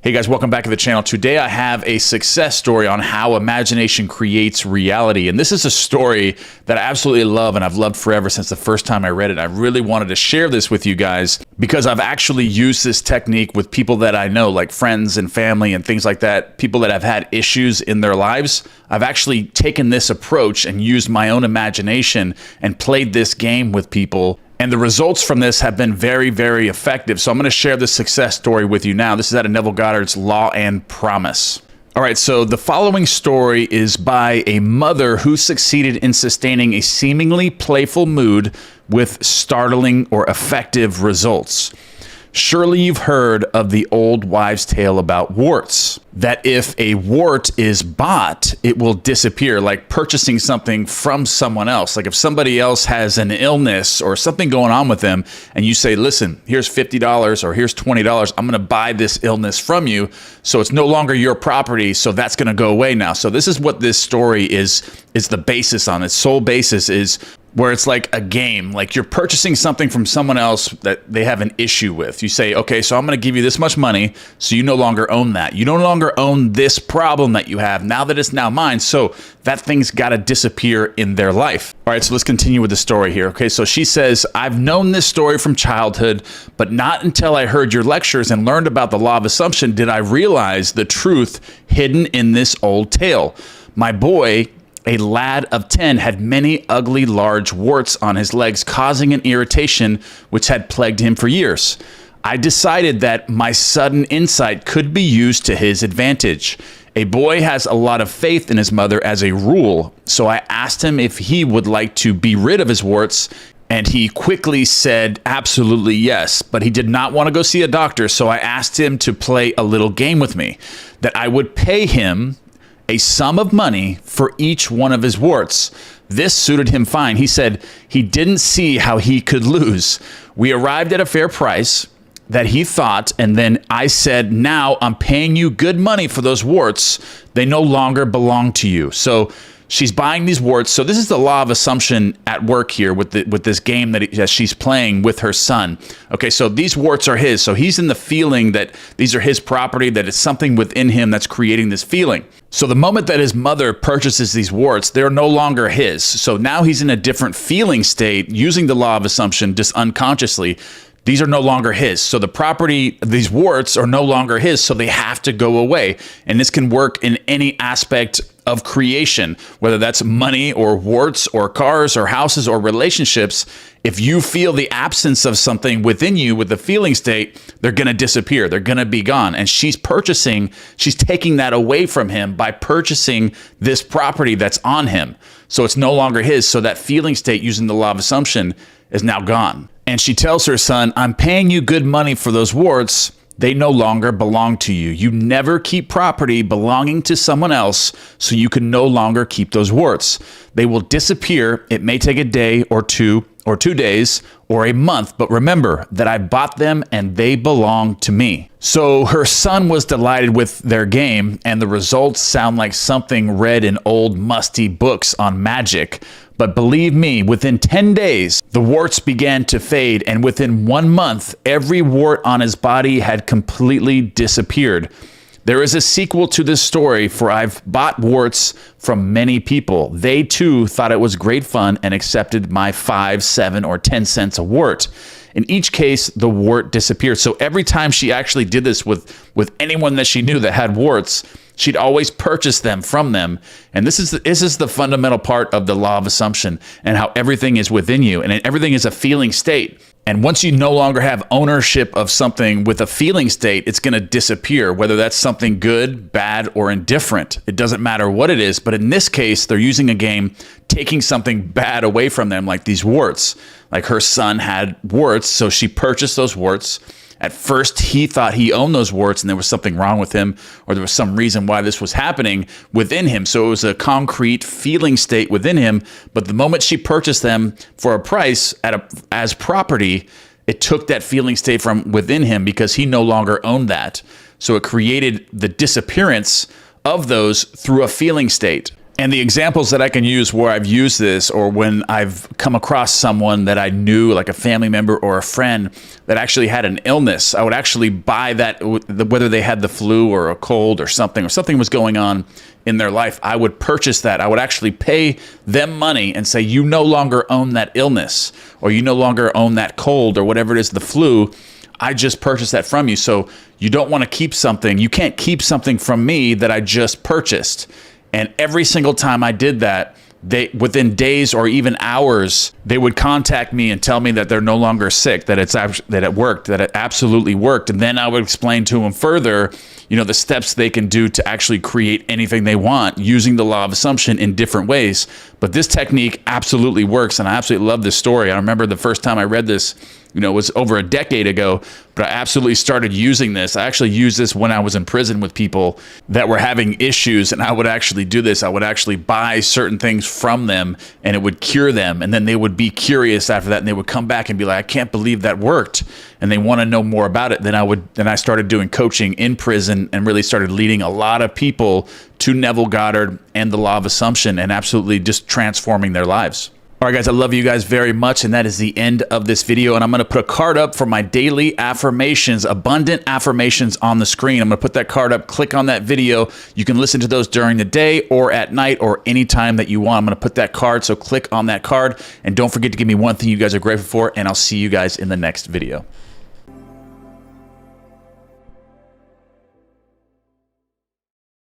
Hey guys, welcome back to the channel. Today I have a success story on how imagination creates reality. And this is a story that I absolutely love and I've loved forever since the first time I read it. I really wanted to share this with you guys because I've actually used this technique with people that I know, like friends and family and things like that, people that have had issues in their lives. I've actually taken this approach and used my own imagination and played this game with people. And the results from this have been very, very effective. So I'm going to share this success story with you now. This is out of Neville Goddard's Law and Promise. All right, so the following story is by a mother who succeeded in sustaining a seemingly playful mood with startling or effective results. Surely you've heard of the old wives' tale about warts, that if a wart is bought, it will disappear, like purchasing something from someone else. Like if somebody else has an illness or something going on with them, and you say, listen, here's $50 or here's $20, I'm gonna buy this illness from you, so it's no longer your property, so that's gonna go away now. So this is what this story is the basis on. Its sole basis is where it's like a game, like you're purchasing something from someone else that they have an issue with. You say, okay, so I'm going to give you this much money, so you no longer own that. You no longer own this problem that you have now that it's now mine, so that thing's got to disappear in their life. All right, so let's continue with the story here. Okay, so she says, I've known this story from childhood, but not until I heard your lectures and learned about the law of assumption did I realize the truth hidden in this old tale. My boy, a lad of 10, had many ugly large warts on his legs, causing an irritation which had plagued him for years. I decided that my sudden insight could be used to his advantage. A boy has a lot of faith in his mother as a rule, so I asked him if he would like to be rid of his warts, and he quickly said absolutely yes, but he did not want to go see a doctor, so I asked him to play a little game with me, that I would pay him a sum of money for each one of his warts. This suited him fine. He said he didn't see how he could lose. We arrived at a fair price that he thought, and then I said, now I'm paying you good money for those warts. They no longer belong to you. So she's buying these warts. So this is the law of assumption at work here with this game that she's playing with her son. Okay, so these warts are his. So he's in the feeling that these are his property, that it's something within him that's creating this feeling. So the moment that his mother purchases these warts, they're no longer his. So now he's in a different feeling state using the law of assumption just unconsciously. These are no longer his. So the property, these warts are no longer his, so they have to go away. And this can work in any aspect of creation, whether that's money or warts or cars or houses or relationships. If you feel the absence of something within you with the feeling state, they're going to disappear. They're going to be gone. And she's taking that away from him by purchasing this property that's on him. So it's no longer his. So that feeling state using the law of assumption is now gone. And she tells her son, I'm paying you good money for those warts. They no longer belong to you. You never keep property belonging to someone else, so you can no longer keep those warts. They will disappear. It may take a day or 2 days or a month, but remember that I bought them and they belong to me. So her son was delighted with their game, and the results sound like something read in old musty books on magic. But believe me, within 10 days, the warts began to fade, and within 1 month, every wart on his body had completely disappeared. There is a sequel to this story, for I've bought warts from many people. They too thought it was great fun and accepted my 5, 7, or 10 cents a wart. In each case, the wart disappeared. So every time she actually did this with anyone that she knew that had warts, she'd always purchase them from them. And this is the fundamental part of the law of assumption and how everything is within you, and everything is a feeling state. And once you no longer have ownership of something with a feeling state, it's going to disappear, whether that's something good, bad, or indifferent. It doesn't matter what it is. But in this case, they're using a game, taking something bad away from them, like these warts. Like her son had warts, so she purchased those warts. At first, he thought he owned those warts and there was something wrong with him, or there was some reason why this was happening within him. So it was a concrete feeling state within him. But the moment she purchased them for a price as property, it took that feeling state from within him because he no longer owned that. So it created the disappearance of those through a feeling state. And the examples that I can use where I've used this, or when I've come across someone that I knew, like a family member or a friend that actually had an illness, I would actually buy that, whether they had the flu or a cold or something was going on in their life, I would purchase that. I would actually pay them money and say, you no longer own that illness, or you no longer own that cold, or whatever it is, the flu. I just purchased that from you. So you don't want to keep something. You can't keep something from me that I just purchased. And every single time I did that, within days or even hours, they would contact me and tell me that they're no longer sick, that it worked, that it absolutely worked. And then I would explain to them further, the steps they can do to actually create anything they want using the law of assumption in different ways. But this technique absolutely works, and I absolutely love this story. I remember the first time I read this, it was over a decade ago, but I absolutely started using this. I actually used this when I was in prison with people that were having issues, and I would actually do this. I would actually buy certain things from them, and it would cure them, and then they would be curious after that, and they would come back and be like, I can't believe that worked, and they want to know more about it. Then I started doing coaching in prison and really started leading a lot of people to Neville Goddard and the law of assumption, and absolutely just transforming their lives. All right, guys, I love you guys very much, and that is the end of this video. And I'm going to put a card up for my daily affirmations, abundant affirmations, on the screen. I'm going to put that card up. Click on that video. You can listen to those during the day or at night or anytime that you want. I'm going to put that card, so click on that card. And don't forget to give me one thing you guys are grateful for, and I'll see you guys in the next video.